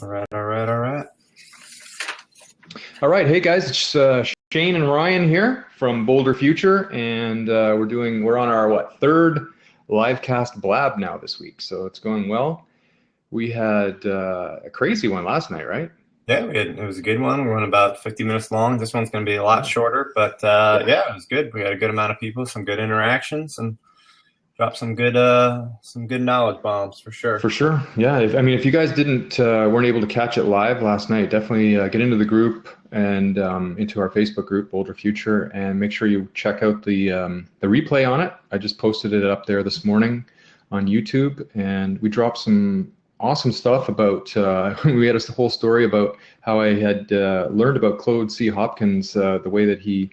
All right, all right, all right. All right, hey guys, it's Shane and Ryan here from Boulder Future, and we're on our third live cast blab now this week, so it's going well. We had a crazy one last night, right? Yeah, it was a good one. We went about 50 minutes long. This one's going to be a lot shorter, but Yeah. yeah, it was good. We had a good amount of people, some good interactions, and dropped some good knowledge bombs for sure. For sure, yeah. If you guys didn't weren't able to catch it live last night, definitely get into the group and into our Facebook group, Boulder Future, and make sure you check out the replay on it. I just posted it up there this morning on YouTube, and we dropped some awesome stuff about. We had a whole story about how I had learned about Claude C. Hopkins, the way that he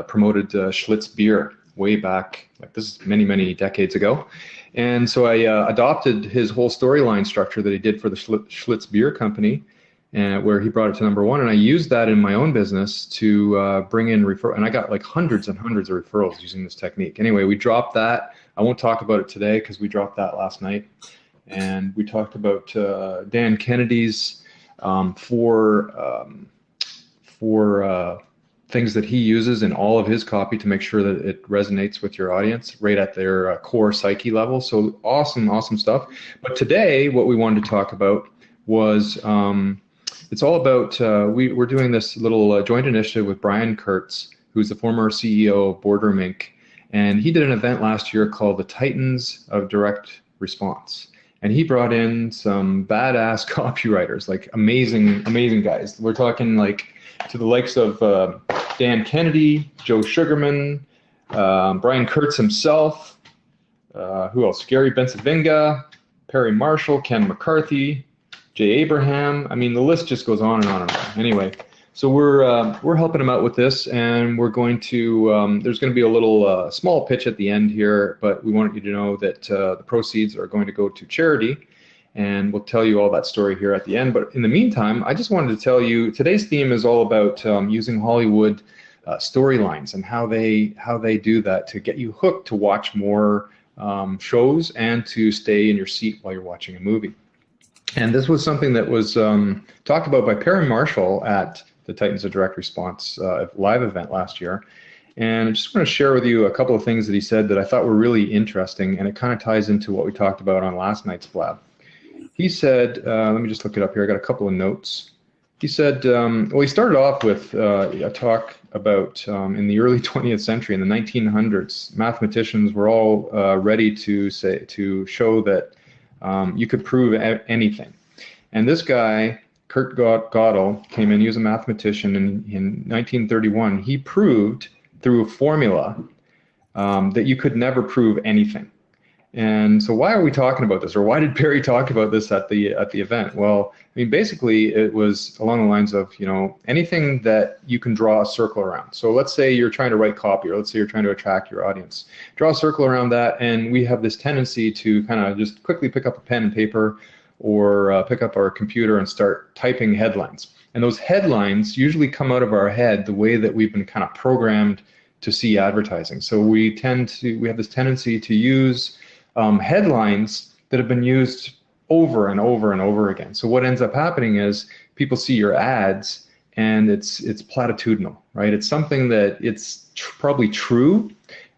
promoted Schlitz beer way back, like this is many decades ago. And so I adopted his whole storyline structure that he did for the Schlitz Beer Company, where he brought it to number one. And I used that in my own business to bring in referrals. And I got like hundreds and hundreds of referrals using this technique. Anyway, we dropped that. I won't talk about it today because we dropped that last night. And we talked about Dan Kennedy's four things that he uses in all of his copy to make sure that it resonates with your audience right at their core psyche level. So awesome stuff. But today, what we wanted to talk about was it's all about we're doing this little joint initiative with Brian Kurtz, who's the former CEO of Boardroom Inc. And he did an event last year called the Titans of Direct Response. And he brought in some badass copywriters, like amazing guys. We're talking like to the likes of Dan Kennedy, Joe Sugarman, Brian Kurtz himself, who else? Gary Bensavinga, Perry Marshall, Ken McCarthy, Jay Abraham. I mean, the list just goes on and on and on. Anyway, so we're helping him out with this, and we're going to there's going to be a little small pitch at the end here, but we want you to know that the proceeds are going to go to charity. And we'll tell you all that story here at the end. But in the meantime, I just wanted to tell you today's theme is all about using Hollywood storylines and how they do that to get you hooked to watch more shows and to stay in your seat while you're watching a movie. And this was something that was talked about by Perry Marshall at the Titans of Direct Response live event last year. And I just want to share with you a couple of things that he said that I thought were really interesting, and it kind of ties into what we talked about on last night's blab. He said, let me just look it up here. I got a couple of notes. He said, well, he started off with a talk about in the early 20th century, in the 1900s, mathematicians were all ready to show that you could prove anything. And this guy, Kurt Gödel, came in. He was a mathematician in 1931. He proved through a formula that you could never prove anything. And so why are we talking about this, or why did Perry talk about this at the event? Well, I mean, basically it was along the lines of, anything that you can draw a circle around. So let's say you're trying to write copy, or let's say you're trying to attract your audience. Draw a circle around that, and we have this tendency to kind of just quickly pick up a pen and paper or pick up our computer and start typing headlines. And those headlines usually come out of our head the way that we've been kind of programmed to see advertising. So we have this tendency to use headlines that have been used over and over and over again. So what ends up happening is people see your ads and it's platitudinal, right? It's something that it's probably true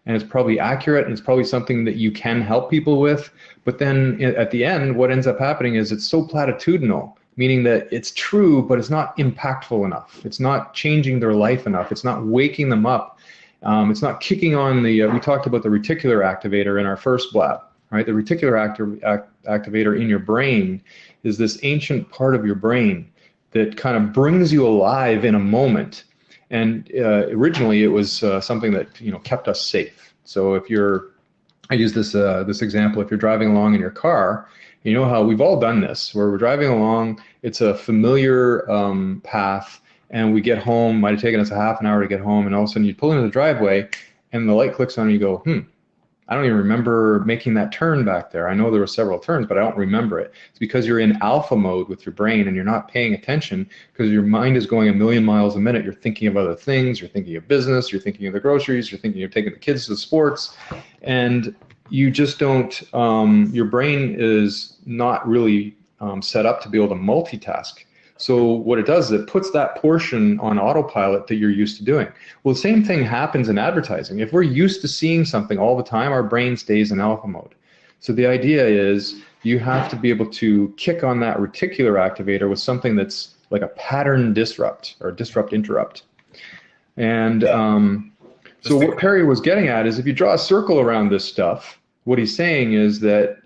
and it's probably accurate and it's probably something that you can help people with. But then at the end, what ends up happening is it's so platitudinal, meaning that it's true, but it's not impactful enough. It's not changing their life enough. It's not waking them up. It's not kicking on we talked about the reticular activator in our first blab. Right, the reticular activator in your brain is this ancient part of your brain that kind of brings you alive in a moment. And originally, it was something that kept us safe. So I use this example. If you're driving along in your car, you know how we've all done this, where we're driving along. It's a familiar path, and we get home. Might have taken us a half an hour to get home, and all of a sudden you pull into the driveway, and the light clicks on, and you go, I don't even remember making that turn back there. I know there were several turns, but I don't remember it. It's because you're in alpha mode with your brain and you're not paying attention because your mind is going a million miles a minute. You're thinking of other things. You're thinking of business. You're thinking of the groceries. You're thinking of taking the kids to sports. And you just don't, your brain is not really set up to be able to multitask. So what it does is it puts that portion on autopilot that you're used to doing. Well, the same thing happens in advertising. If we're used to seeing something all the time, our brain stays in alpha mode. So the idea is you have to be able to kick on that reticular activator with something that's like a pattern disrupt or disrupt interrupt. And so what Perry was getting at is if you draw a circle around this stuff, what he's saying is that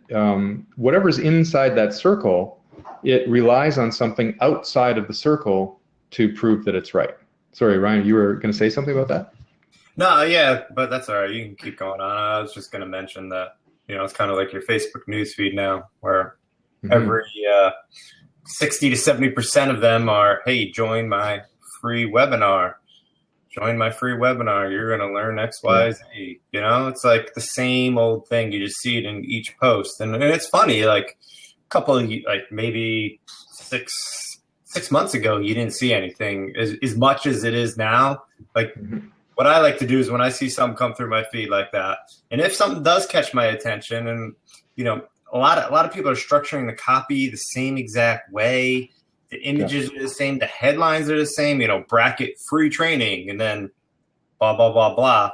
whatever's inside that circle, it relies on something outside of the circle to prove that it's right. Sorry, Ryan, you were going to say something about that? No, yeah, but that's all right. You can keep going on. I was just going to mention that, it's kind of like your Facebook newsfeed now, where every 60 to 70% of them are, hey, join my free webinar. Join my free webinar. You're going to learn X, Y, Z. It's like the same old thing. You just see it in each post. And it's funny, like a couple of, like maybe six months ago, you didn't see anything as much as it is now. Like what I like to do is when I see something come through my feed like that, and if something does catch my attention, and, a lot of people are structuring the copy the same exact way. The images are the same. The headlines are the same, bracket free training and then blah, blah, blah, blah.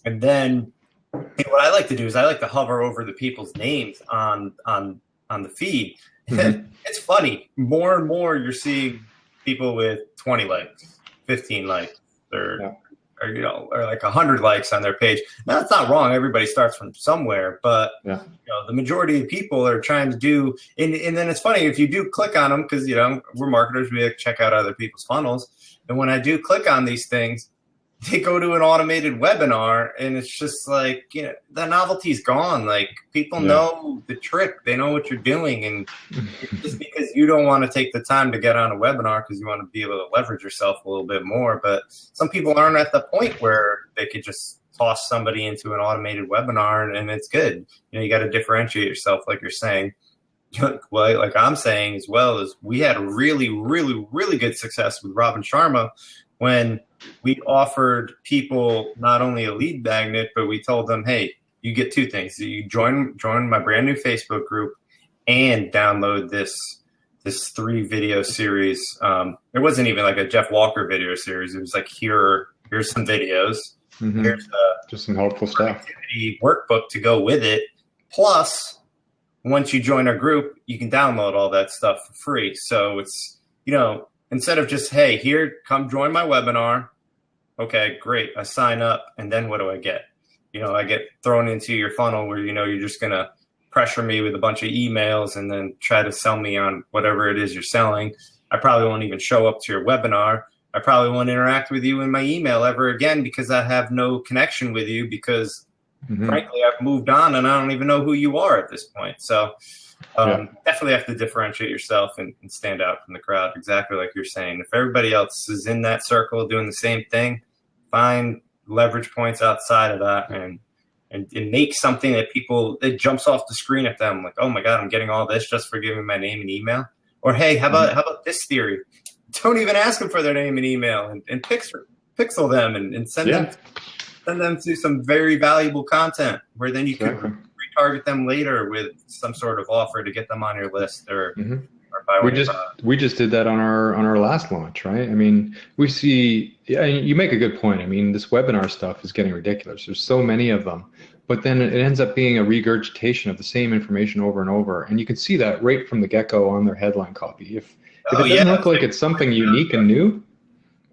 And then what I like to do is I like to hover over the people's names on the feed. It's funny. More and more you're seeing people with 20 likes, 15 likes, or like 100 likes on their page. Now, that's not wrong. Everybody starts from somewhere, but the majority of people are trying to do, and then it's funny if you do click on them, because we're marketers, we like check out other people's funnels, and when I do click on these things, they go to an automated webinar, and it's just like, the novelty's gone. Like, people know the trick, they know what you're doing, and just because you don't want to take the time to get on a webinar because you want to be able to leverage yourself a little bit more, but some people aren't at the point where they could just toss somebody into an automated webinar and it's good. You got to differentiate yourself, like you're saying. Well, like I'm saying as well, is we had really, really, really good success with Robin Sharma when we offered people not only a lead magnet, but we told them, hey, you get two things. You join my brand new Facebook group and download this 3 video series. It wasn't even like a Jeff Walker video series. It was like, here's some videos. Here's just some helpful stuff. Workbook to go with it. Plus, once you join our group, you can download all that stuff for free. So it's, instead of just, hey, here, come join my webinar. Okay, great. I sign up. And then what do I get? I get thrown into your funnel where, you're just going to pressure me with a bunch of emails and then try to sell me on whatever it is you're selling. I probably won't even show up to your webinar. I probably won't interact with you in my email ever again because I have no connection with you because, frankly, I've moved on and I don't even know who you are at this point. So definitely have to differentiate yourself and stand out from the crowd, exactly like you're saying. If everybody else is in that circle doing the same thing, find leverage points outside of that and make something that it jumps off the screen at them. Like, oh my God, I'm getting all this just for giving my name and email. Or, hey, how about this theory? Don't even ask them for their name and email and pixel them and send them to some very valuable content where then you can retarget them later with some sort of offer to get them on your list or buy one. We just did that on our last launch, right? I mean, we see, you make a good point. I mean, this webinar stuff is getting ridiculous. There's so many of them, but then it ends up being a regurgitation of the same information over and over. And you can see that right from the get-go on their headline copy. If it doesn't look like it's something unique and new,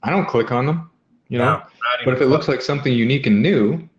I don't click on them, but if it looks like something unique and new,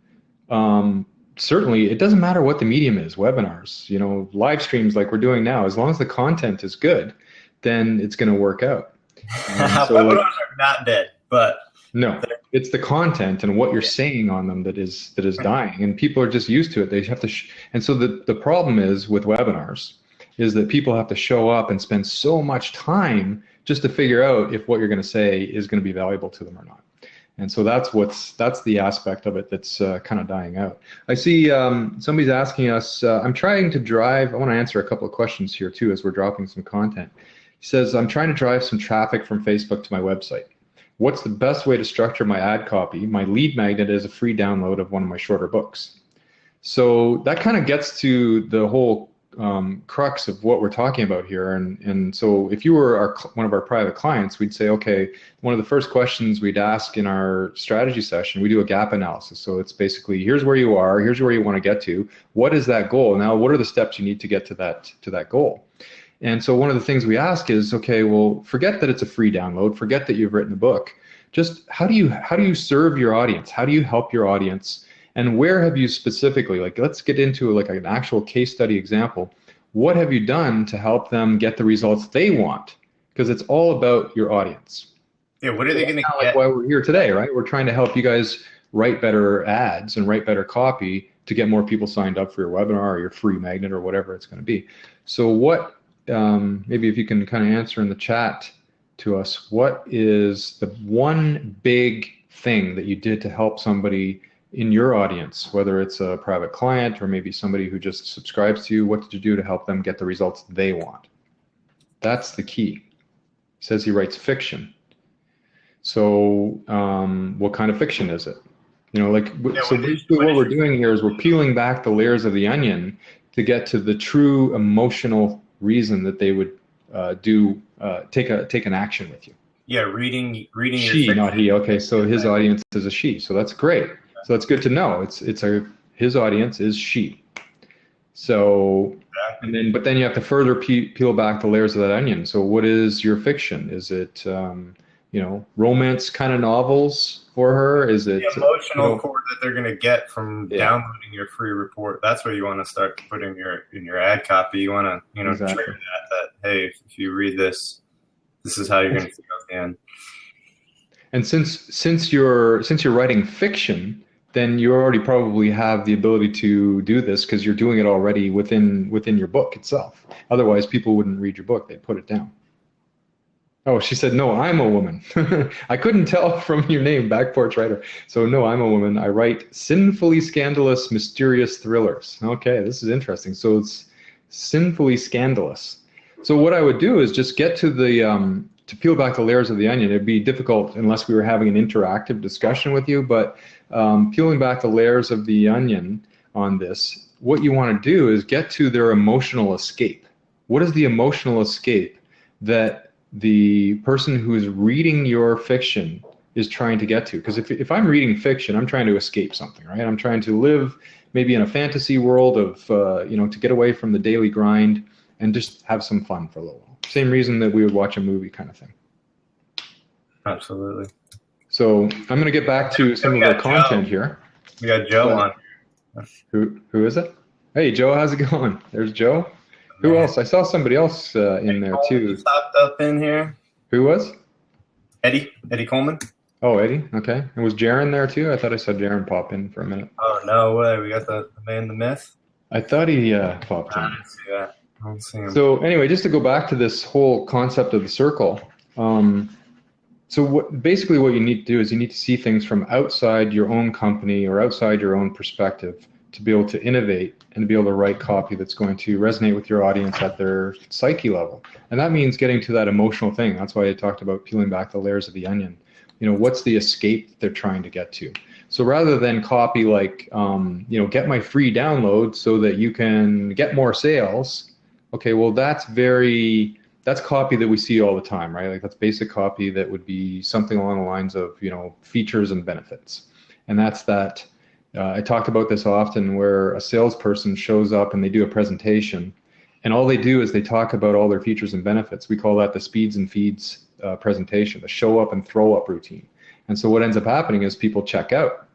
certainly it doesn't matter what the medium is, webinars, live streams like we're doing now, as long as the content is good, then it's going to work out. So webinars are not dead, but no, it's the content and what you're saying on them that is dying, and people are just used to it. They have to, and so the problem is with webinars is that people have to show up and spend so much time just to figure out if what you're going to say is going to be valuable to them or not. And so that's the aspect of it that's kind of dying out. I see somebody's asking us, I'm trying to drive, I want to answer a couple of questions here too as we're dropping some content. He says, I'm trying to drive some traffic from Facebook to my website. What's the best way to structure my ad copy? My lead magnet is a free download of one of my shorter books. So that kind of gets to the whole crux of what we're talking about here. And so if you were one of our private clients, we'd say, okay, one of the first questions we'd ask in our strategy session, we do a gap analysis. So it's basically, here's where you are, here's where you want to get to. What is that goal? Now, what are the steps you need to get to that goal? And so one of the things we ask is, okay, well, forget that it's a free download, forget that you've written a book. Just how do you serve your audience? How do you help your audience? And where have you specifically, like, let's get into like an actual case study example. What have you done to help them get the results they want? Because it's all about your audience. Yeah, what are they going to get? Like why we're here today, right? We're trying to help you guys write better ads and write better copy to get more people signed up for your webinar or your free magnet or whatever it's going to be. So what, maybe if you can kind of answer in the chat to us, what is the one big thing that you did to help somebody in your audience, whether it's a private client or maybe somebody who just subscribes to you? What did you do to help them get the results they want? That's the key. He says he writes fiction. So what kind of fiction is it? You know, like, so basically what we're doing here is we're peeling back the layers of the onion to get to the true emotional reason that they would take an action with you. Yeah, reading she, not he. Okay, so his audience is a she. So that's great. So that's good to know. His audience is she. So, but then you have to further peel back the layers of that onion. So what is your fiction? Is it, romance kind of novels for her? Is it the emotional core that they're going to get from downloading your free report? That's where you want to start putting in your ad copy. You want to, exactly. trigger that, hey, if you read this, this is how you're going to feel at the end. And since you're writing fiction, then you already probably have the ability to do this because you're doing it already within your book itself. Otherwise, people wouldn't read your book; they'd put it down. Oh, she said, no, I'm a woman. I couldn't tell from your name, Back Porch Writer. So no, I'm a woman. I write sinfully scandalous, mysterious thrillers. Okay, this is interesting. So it's sinfully scandalous. So what I would do is just get to the to peel back the layers of the onion. It'd be difficult unless we were having an interactive discussion with you, but peeling back the layers of the onion on this, what you want to do is get to their emotional escape. What is the emotional escape that the person who is reading your fiction is trying to get to? Because if I'm reading fiction, I'm trying to escape something, right? I'm trying to live maybe in a fantasy world of, to get away from the daily grind and just have some fun for a little while. Same reason that we would watch a movie kind of thing. Absolutely. So I'm going to get back to some of our content here. We got Joe on. Who is it? Hey, Joe, how's it going? There's Joe. Who else? I saw somebody else in there too. Popped up in here. Who was? Eddie Coleman. Oh, Eddie. Okay. And was Jaron there too? I thought I saw Jaron pop in for a minute. Oh, no way. We got the man, the myth. I thought he popped in. I didn't see that. I don't see him. So anyway, just to go back to this whole concept of the circle. So basically what you need to do is you need to see things from outside your own company or outside your own perspective to be able to innovate and to be able to write copy that's going to resonate with your audience at their psyche level. And that means getting to that emotional thing. That's why I talked about peeling back the layers of the onion. What's the escape they're trying to get to? So rather than copy like, get my free download so that you can get more sales. Okay, well, that's copy that we see all the time, right? Like that's basic copy that would be something along the lines of, features and benefits. And that's that. I talk about this often where a salesperson shows up and they do a presentation and all they do is they talk about all their features and benefits. We call that the speeds and feeds presentation, the show up and throw up routine. And so what ends up happening is people check out.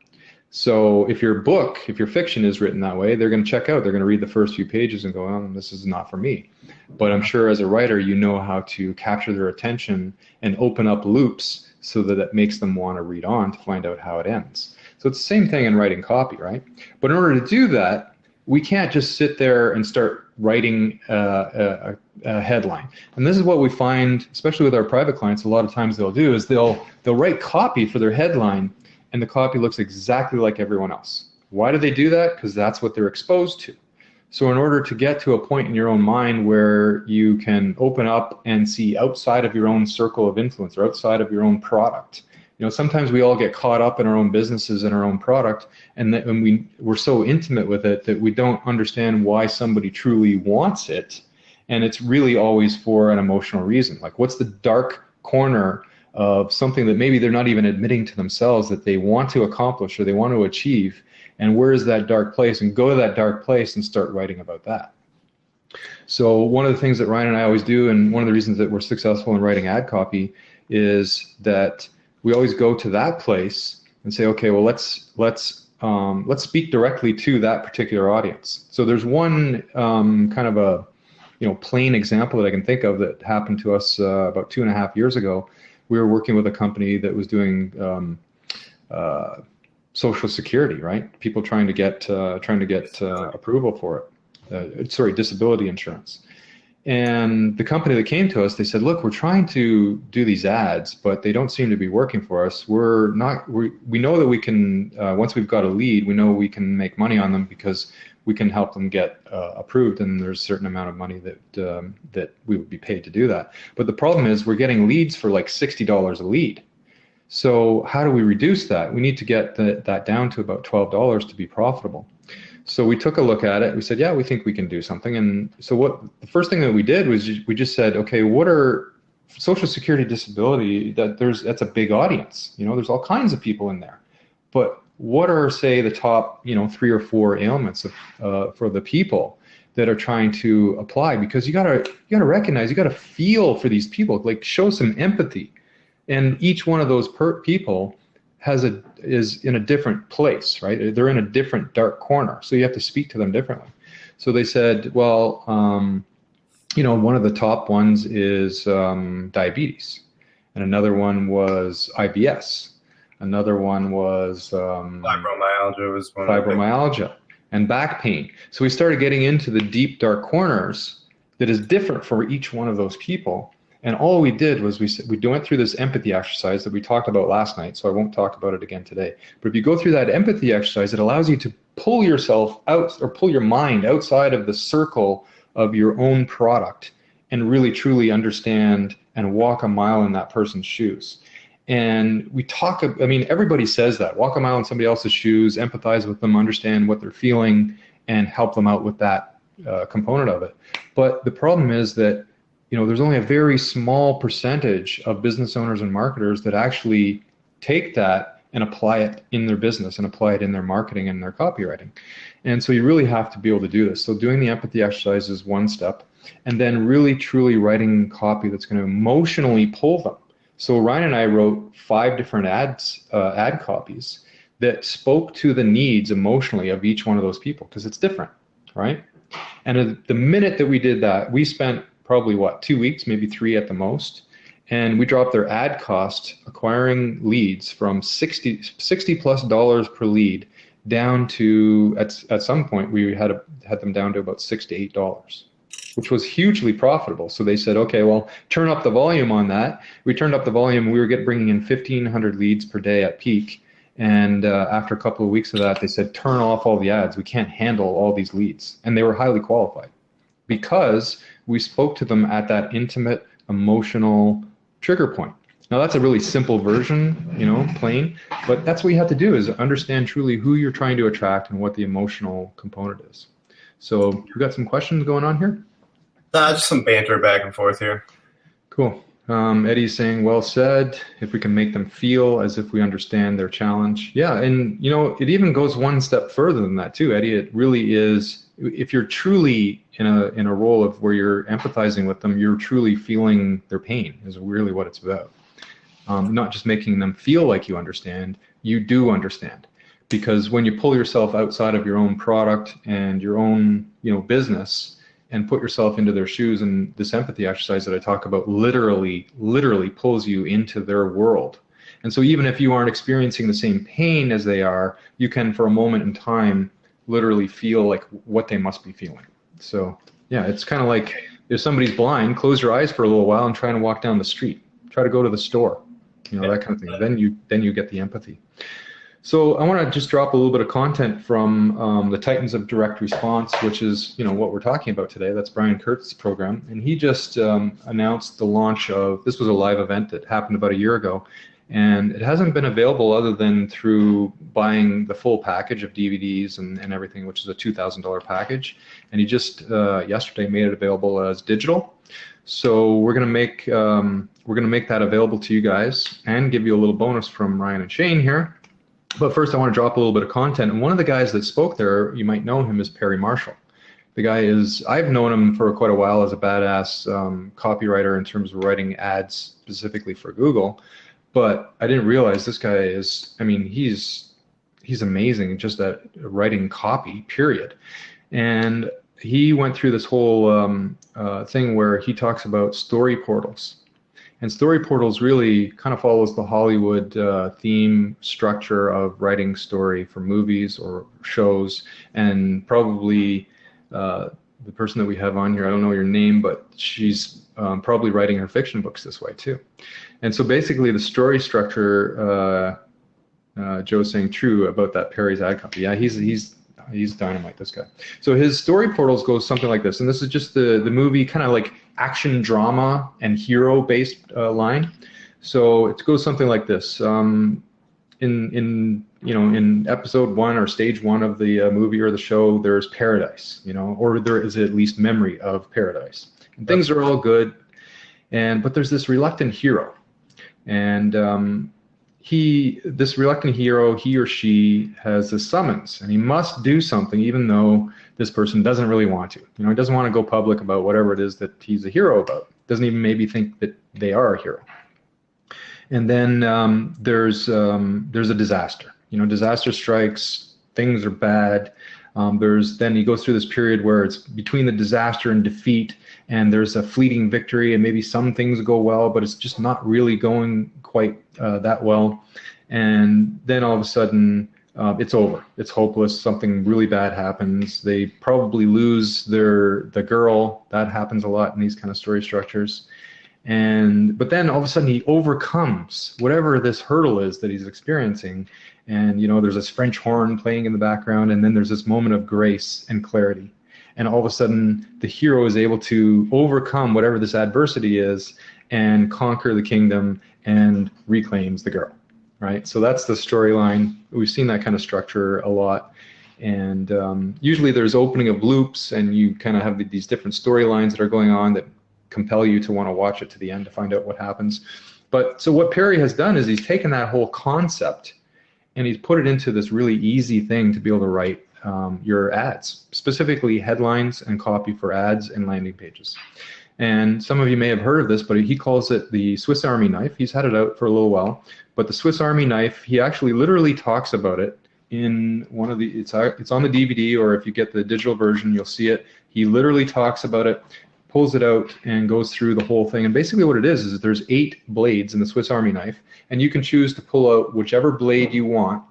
So if your fiction is written that way, they're going to check out. They're going to read the first few pages and go, oh, this is not for me. But I'm sure as a writer, you know how to capture their attention and open up loops so that it makes them want to read on to find out how it ends. So it's the same thing in writing copy, right? But in order to do that, we can't just sit there and start writing a headline. And this is what we find, especially with our private clients, a lot of times they'll do is they'll write copy for their headline and the copy looks exactly like everyone else. Why do they do that? Because that's what they're exposed to. So in order to get to a point in your own mind where you can open up and see outside of your own circle of influence or outside of your own product, Sometimes we all get caught up in our own businesses and our own product, and that when we're so intimate with it that we don't understand why somebody truly wants it, and it's really always for an emotional reason. Like, what's the dark corner of something that maybe they're not even admitting to themselves that they want to accomplish or they want to achieve, and where is that dark place? And go to that dark place and start writing about that. So one of the things that Ryan and I always do, and one of the reasons that we're successful in writing ad copy, is that we always go to that place and say, okay, well, let's speak directly to that particular audience. So there's one kind of a plain example that I can think of that happened to us about 2.5 years ago. We were working with a company that was doing Social Security, right? People trying to get approval for it. Disability insurance. And the company that came to us, they said, look, we're trying to do these ads, but they don't seem to be working for us. We know that we can, once we've got a lead, we know we can make money on them because we can help them get approved, and there's a certain amount of money that we would be paid to do that. But the problem is we're getting leads for like $60 a lead. So how do we reduce that? We need to get that down to about $12 to be profitable. So we took a look at it. We said, yeah, we think we can do something. And so the first thing that we did was we just said, okay, what are Social Security disability? That's a big audience. There's all kinds of people in there. But what are, say, the top 3 or 4 ailments for the people that are trying to apply? Because you gotta recognize, you gotta feel for these people, like show some empathy. And each one of those people is in a different place, right? They're in a different dark corner, so you have to speak to them differently. So they said, well, one of the top ones is diabetes, and another one was IBS, another one was fibromyalgia and back pain. So we started getting into the deep dark corners that is different for each one of those people. And all we did was we went through this empathy exercise that we talked about last night, so I won't talk about it again today. But if you go through that empathy exercise, it allows you to pull yourself out, or pull your mind outside of the circle of your own product and really truly understand and walk a mile in that person's shoes. And everybody says that. Walk a mile in somebody else's shoes, empathize with them, understand what they're feeling, and help them out with that component of it. But the problem is that there's only a very small percentage of business owners and marketers that actually take that and apply it in their business and apply it in their marketing and their copywriting. And so you really have to be able to do this. So doing the empathy exercise is one step, and then really truly writing copy that's going to emotionally pull them. So Ryan and I wrote 5 different ad copies that spoke to the needs emotionally of each one of those people, because it's different, right? And the minute that we did that, we spent probably 2 weeks, maybe 3 at the most. And we dropped their ad cost acquiring leads from $60+ per lead down to, at some point, we had them down to about $6 to $8, which was hugely profitable. So they said, okay, well, turn up the volume on that. We turned up the volume. We were bringing in 1,500 leads per day at peak. And after a couple of weeks of that, they said, turn off all the ads. We can't handle all these leads. And they were highly qualified because we spoke to them at that intimate, emotional trigger point. Now that's a really simple version, plain, but that's what you have to do, is understand truly who you're trying to attract and what the emotional component is. So we got some questions going on here? Just some banter back and forth here. Cool. Eddie's saying, well said, if we can make them feel as if we understand their challenge. Yeah, and it even goes one step further than that too, Eddie. It really is, if you're truly in a role of where you're empathizing with them, you're truly feeling their pain is really what it's about. Not just making them feel like you understand, you do understand. Because when you pull yourself outside of your own product and your own business and put yourself into their shoes, and this empathy exercise that I talk about literally pulls you into their world. And so even if you aren't experiencing the same pain as they are, you can, for a moment in time, literally feel like what they must be feeling. So yeah, it's kind of like if somebody's blind, close your eyes for a little while and try to walk down the street. Try to go to the store, that kind of thing. Then you get the empathy. So I want to just drop a little bit of content from the Titans of Direct Response, which is what we're talking about today. That's Brian Kurtz's program, and he just announced the launch of, this was a live event that happened about a year ago, And it hasn't been available other than through buying the full package of DVDs and everything, which is a $2,000 package. And he just yesterday made it available as digital. So we're gonna make that available to you guys and give you a little bonus from Ryan and Shane here. But first, I want to drop a little bit of content. And one of the guys that spoke there, you might know him, is Perry Marshall. The guy is, I've known him for quite a while as a badass copywriter in terms of writing ads specifically for Google. But I didn't realize this guy is, I mean, he's amazing just at writing copy, period. And he went through this whole thing where he talks about story portals. And story portals really kind of follows the Hollywood theme structure of writing story for movies or shows. And probably the person that we have on here, I don't know your name, but she's probably writing her fiction books this way too. And so basically the story structure, Joe's saying true about that Perry's ad copy. Yeah, he's dynamite, this guy. So his story portals goes something like this, and this is just the movie kind of like action drama and hero based line. So it goes something like this. In episode 1 or stage 1 of the movie or the show, there's paradise, or there is at least memory of paradise, and things are all good. But there's this reluctant hero, and this reluctant hero, he or she has a summons, and he must do something even though this person doesn't really want to. He doesn't want to go public about whatever it is that he's a hero about. Doesn't even maybe think that they are a hero. And then there's a disaster. Disaster strikes, things are bad. Then he goes through this period where it's between the disaster and defeat, and there's a fleeting victory, and maybe some things go well, but it's just not really going quite that well. And then all of a sudden, it's over. It's hopeless. Something really bad happens. They probably lose the girl. That happens a lot in these kind of story structures. But then all of a sudden he overcomes whatever this hurdle is that he's experiencing. And, there's this French horn playing in the background, and then there's this moment of grace and clarity. And all of a sudden the hero is able to overcome whatever this adversity is and conquer the kingdom and reclaims the girl, right? So that's the storyline. We've seen that kind of structure a lot. And usually there's opening of loops, and you kind of have these different storylines that are going on that compel you to want to watch it to the end to find out what happens. But so what Perry has done is he's taken that whole concept and he's put it into this really easy thing to be able to write your ads, specifically headlines and copy for ads and landing pages. And some of you may have heard of this, but he calls it the Swiss Army knife. He's had it out for a little while, but the Swiss Army knife, he actually literally talks about it in one of the, it's on the DVD, or if you get the digital version, you'll see it. He literally talks about it, pulls it out, and goes through the whole thing. And basically what it is that there's 8 blades in the Swiss Army knife, and you can choose to pull out whichever blade you want,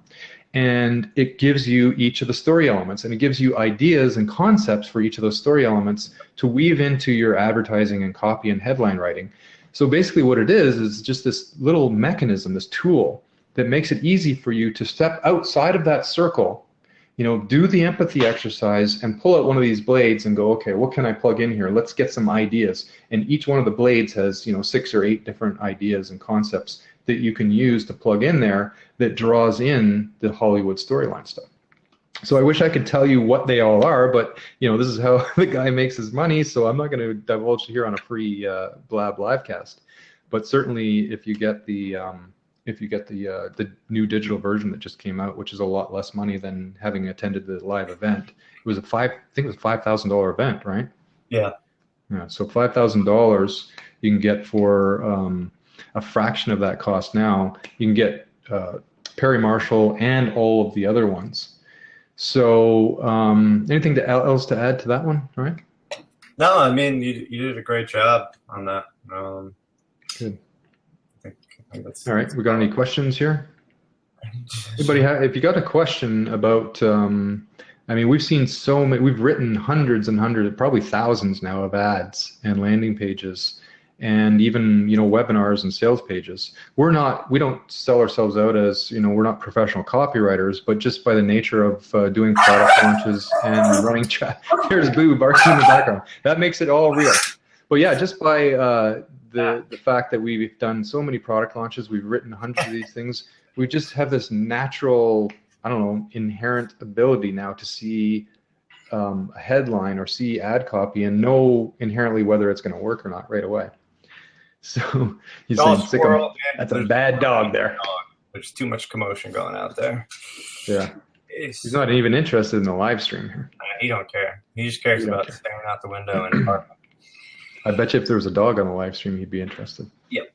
and it gives you each of the story elements, and it gives you ideas and concepts for each of those story elements to weave into your advertising and copy and headline writing. So basically what it is just this little mechanism, this tool that makes it easy for you to step outside of that circle, do the empathy exercise and pull out one of these blades and go, okay, what can I plug in here? Let's get some ideas. And each one of the blades has, 6 or 8 different ideas and concepts that you can use to plug in there that draws in the Hollywood storyline stuff. So I wish I could tell you what they all are, but this is how the guy makes his money, so I'm not going to divulge here on a free Blab livecast. But certainly if you get the new digital version that just came out, which is a lot less money than having attended the live event. It was I think it was a $5,000 event, right? Yeah. Yeah. So $5,000 you can get for a fraction of that cost now. You can get Perry Marshall and all of the other ones. So anything else to add to that one, right? No, I mean, you did a great job on that. Good. All right, we got any questions here? Anybody if you got a question about, we've seen so many, we've written hundreds and hundreds, probably thousands now of ads and landing pages, and even, webinars and sales pages. We don't sell ourselves out as, we're not professional copywriters, but just by the nature of doing product launches and running chat. There's Boo barking in the background. That makes it all real. But yeah, just by the fact that we've done so many product launches, we've written hundreds of these things, we just have this natural, I don't know, inherent ability now to see a headline or see ad copy and know inherently whether it's going to work or not right away. So he's saying, that's a bad dog there. There's too much commotion going out there. Yeah. He's not even interested in the live stream here. He don't care. He just cares about staring out the window in the apartment. I bet you if there was a dog on the live stream, he'd be interested. Yep.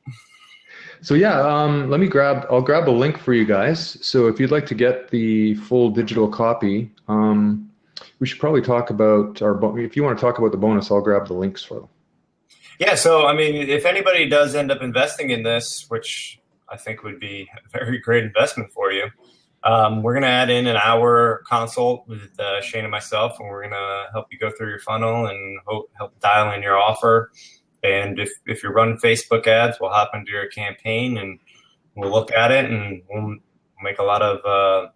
So yeah, I'll grab a link for you guys. So if you'd like to get the full digital copy, we should probably talk about if you want to talk about the bonus, I'll grab the links for them. Yeah, so I mean, if anybody does end up investing in this, which I think would be a very great investment for you, we're going to add in an hour consult with Shane and myself, and we're going to help you go through your funnel and help dial in your offer. And if you're running Facebook ads, we'll hop into your campaign and we'll look at it, and we'll make a lot of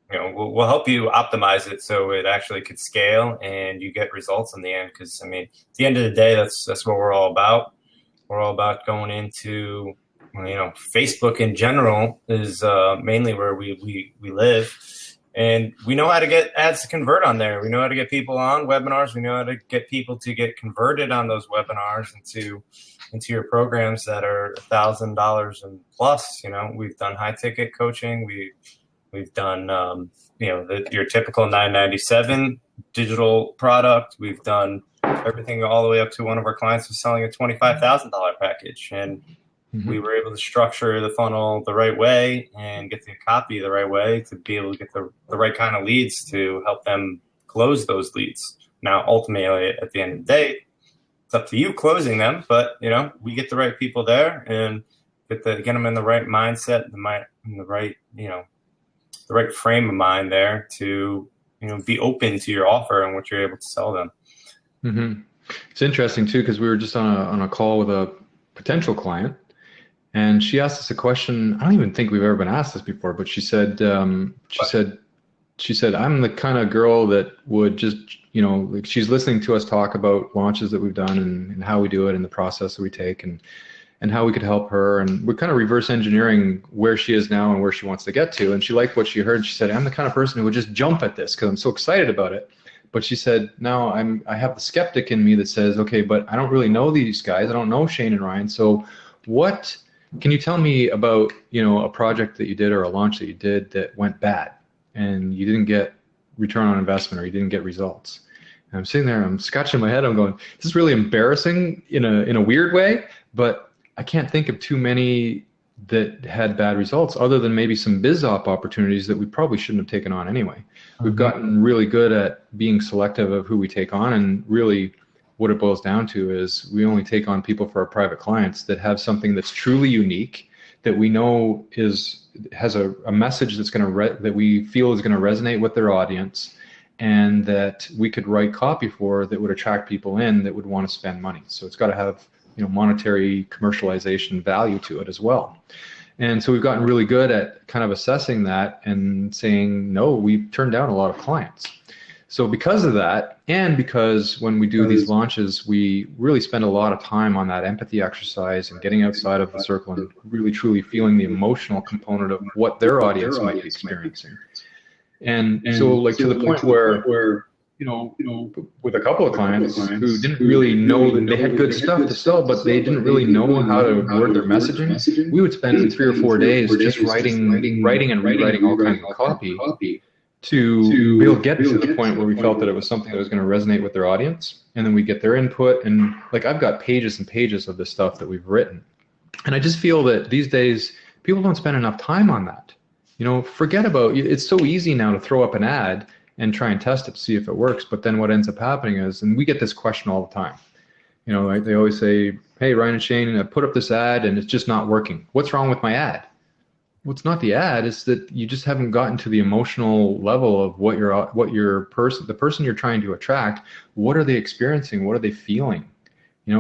we'll help you optimize it so it actually could scale and you get results in the end. Because I mean, at the end of the day, that's what we're all about. We're all about going into, Facebook in general is mainly where we live, and we know how to get ads to convert on there. We know how to get people on webinars. We know how to get people to get converted on those webinars into your programs that are $1,000 and plus. We've done high ticket coaching. We've done, your typical $997 digital product. We've done everything all the way up to one of our clients was selling a $25,000 package. And we were able to structure the funnel the right way and get the copy the right way to be able to get the right kind of leads to help them close those leads. Now, ultimately, at the end of the day, it's up to you closing them, but, we get the right people there and get them in the right mindset, the right frame of mind there to, be open to your offer and what you're able to sell them. Mm-hmm. It's interesting too, because we were just on a call with a potential client, and she asked us a question. I don't even think we've ever been asked this before, but she said, I'm the kind of girl that would just, she's listening to us talk about launches that we've done and how we do it and the process that we take and how we could help her. And we're kind of reverse engineering where she is now and where she wants to get to. And she liked what she heard. She said, I'm the kind of person who would just jump at this because I'm so excited about it. But she said, now I have the skeptic in me that says, okay, but I don't really know these guys. I don't know Shane and Ryan. So can you tell me about, a project that you did or a launch that you did that went bad and you didn't get return on investment or you didn't get results? And I'm sitting there, I'm scratching my head. I'm going, this is really embarrassing in a weird way, but I can't think of too many that had bad results other than maybe some biz op opportunities that we probably shouldn't have taken on anyway. We've gotten really good at being selective of who we take on, and really what it boils down to is we only take on people for our private clients that have something that's truly unique, that we know has a message that's that we feel is going to resonate with their audience, and that we could write copy for that would attract people in that would want to spend money. So it's got to have monetary commercialization value to it as well. And so we've gotten really good at kind of assessing that and saying, no, we've turned down a lot of clients. So because of that, and because when we do these launches, we really spend a lot of time on that empathy exercise and getting outside of the circle and really truly feeling the emotional component of what their audience might be experiencing. And so to the point where with a couple of clients who didn't really know that they had good stuff to sell, but they didn't really know how to word their messaging, we would spend 3 or 4 days just writing and rewriting all kinds of copy to be able to get to the point where we felt that it was something that was going to resonate with their audience. And then we get their input. And I've got pages and pages of the stuff that we've written. And I just feel that these days, people don't spend enough time on that. Forget about, it's so easy now to throw up an ad and try and test it to see if it works. But then what ends up happening is, and we get this question all the time, they always say, hey, Ryan and Shane, I put up this ad and it's just not working. What's wrong with my ad? Well, it's not the ad, it's that you just haven't gotten to the emotional level of the person you're trying to attract. What are they experiencing? What are they feeling?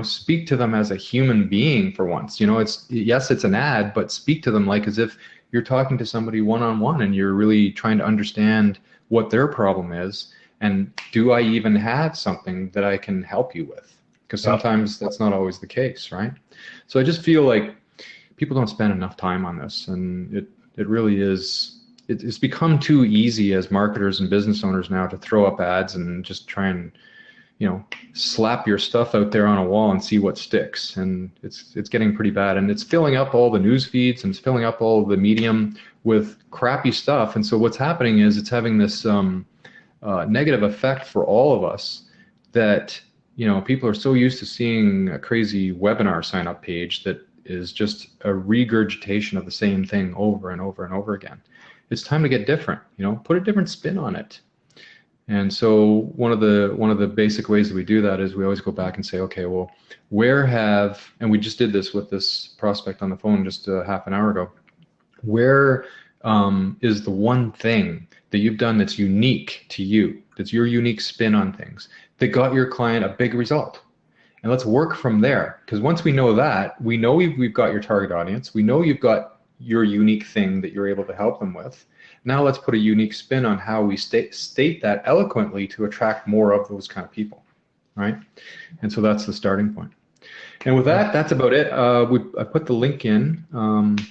Speak to them as a human being for once. It's an ad, but speak to them like as if you're talking to somebody one-on-one and you're really trying to understand what their problem is, and do I even have something that I can help you with? Because sometimes that's not always the case, right? So I just feel like people don't spend enough time on this, and it really is. It's become too easy as marketers and business owners now to throw up ads and just try and, slap your stuff out there on a wall and see what sticks. And it's getting pretty bad, and it's filling up all the news feeds and it's filling up all the medium with crappy stuff. And so what's happening is it's having this negative effect for all of us that, people are so used to seeing a crazy webinar sign up page that is just a regurgitation of the same thing over and over and over again. It's time to get different, put a different spin on it. And so one of the basic ways that we do that is we always go back and say, okay, well, and we just did this with this prospect on the phone just half an hour ago, where is the one thing that you've done that's unique to you, that's your unique spin on things, that got your client a big result? And let's work from there, because once we know that, we know we've got your target audience, we know you've got your unique thing that you're able to help them with. Now let's put a unique spin on how we state that eloquently to attract more of those kind of people, right? And so that's the starting point. And with that, that's about it. I put the link in.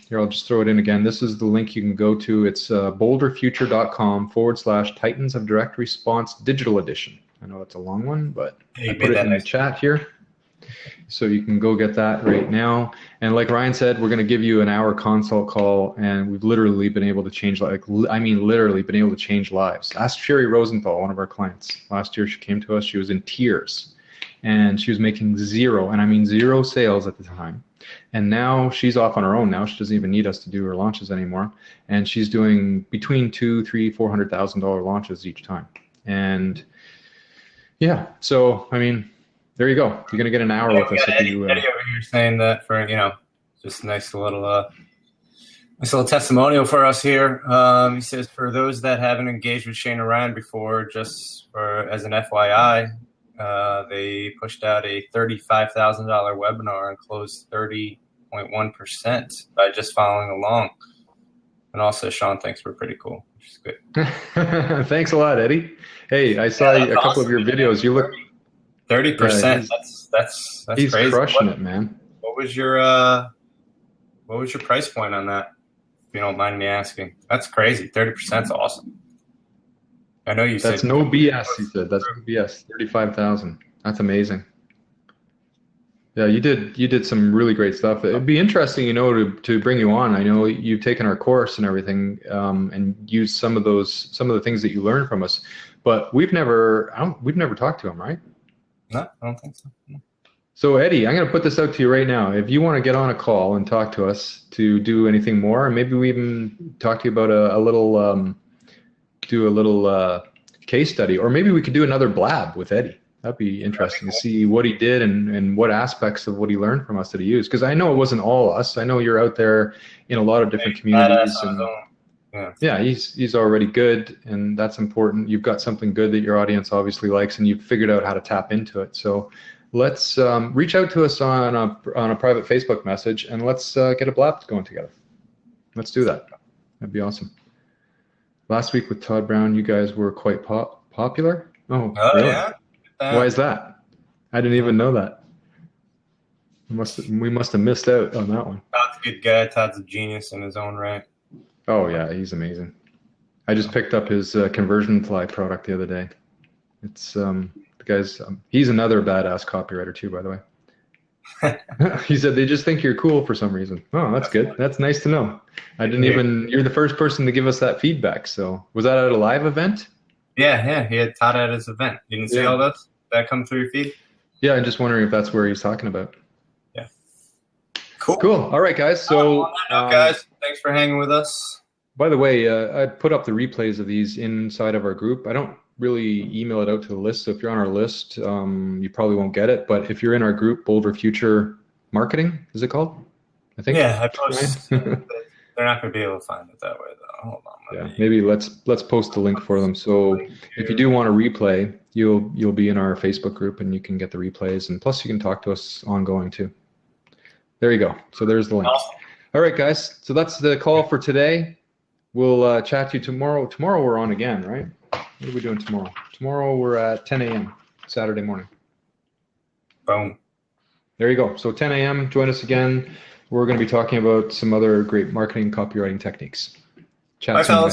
Here, I'll just throw it in again. This is the link you can go to. It's boulderfuture.com/Titans of Direct Response Digital Edition. I know it's a long one, but I put it in the chat here. So you can go get that right now. And like Ryan said, we're going to give you an hour consult call, and we've literally been able to change, literally been able to change lives. Ask Sherry Rosenthal, one of our clients. Last year she came to us, she was in tears, and she was making zero sales at the time. And now she's off on her own now. She doesn't even need us to do her launches anymore. And she's doing between $200,000, $300,000, $400,000 launches each time. And yeah, so, there you go. You're going to get an hour with us. Eddie over here saying that for, just nice little testimonial for us here. He says, for those that haven't engaged with Shane or Ryan before, just as an FYI, they pushed out a $35,000 webinar and closed 30.1% by just following along. And also, Sean thinks we're pretty cool, which is good. Thanks a lot, Eddie. Hey, I saw a couple of your videos. You look 30%. That's he's crazy. Crushing it, man. What was your price point on that? If you don't mind me asking. That's crazy. 30% is awesome. I know you said that's no BS. He said that's no BS. 35,000. That's amazing. Yeah, you did some really great stuff. It'd be interesting, to bring you on. I know you've taken our course and everything, and used some of the things that you learned from us, but we've never talked to him, right? No, I don't think so. No. So Eddie, I'm going to put this out to you right now. If you want to get on a call and talk to us to do anything more, maybe we even talk to you about a little case study, or maybe we could do another blab with Eddie. That'd be interesting to see what he did and what aspects of what he learned from us that he used. Because I know it wasn't all us. I know you're out there in a lot of different communities. Yeah, he's already good, and that's important. You've got something good that your audience obviously likes, and you've figured out how to tap into it. So let's reach out to us on a private Facebook message, and let's get a blab going together. Let's do that. That'd be awesome. Last week with Todd Brown, you guys were quite popular. Oh, really? Yeah. Why is that? I didn't even know that. We must have missed out on that one. Todd's a good guy. Todd's a genius in his own right. Oh yeah, he's amazing. I just picked up his conversion fly product the other day. It's the guy's. He's another badass copywriter too, by the way. He said they just think you're cool for some reason. Oh, that's good. That's nice to know. You're the first person to give us that feedback. So was that at a live event? Yeah. He had Todd at his event. You didn't see all those that come through your feed? Yeah, I'm just wondering if that's where he's talking about. Yeah. Cool. All right, guys. So, guys, thanks for hanging with us. By the way, I put up the replays of these inside of our group. I don't really email it out to the list. So if you're on our list, you probably won't get it. But if you're in our group, Boulder Future Marketing, is it called? I think. Yeah, I post. They're not going to be able to find it that way, though. Hold on. Maybe let's post the link for them. So if you do want to replay, you'll be in our Facebook group, and you can get the replays, and plus you can talk to us ongoing too. There you go. So there's the link. Awesome. All right, guys. So that's the call for today. We'll chat to you tomorrow. Tomorrow we're on again, right? What are we doing tomorrow? Tomorrow we're at 10 a.m. Saturday morning. Boom. There you go. So 10 a.m., join us again. We're going to be talking about some other great marketing copywriting techniques. Chat Bye, soon. fellas.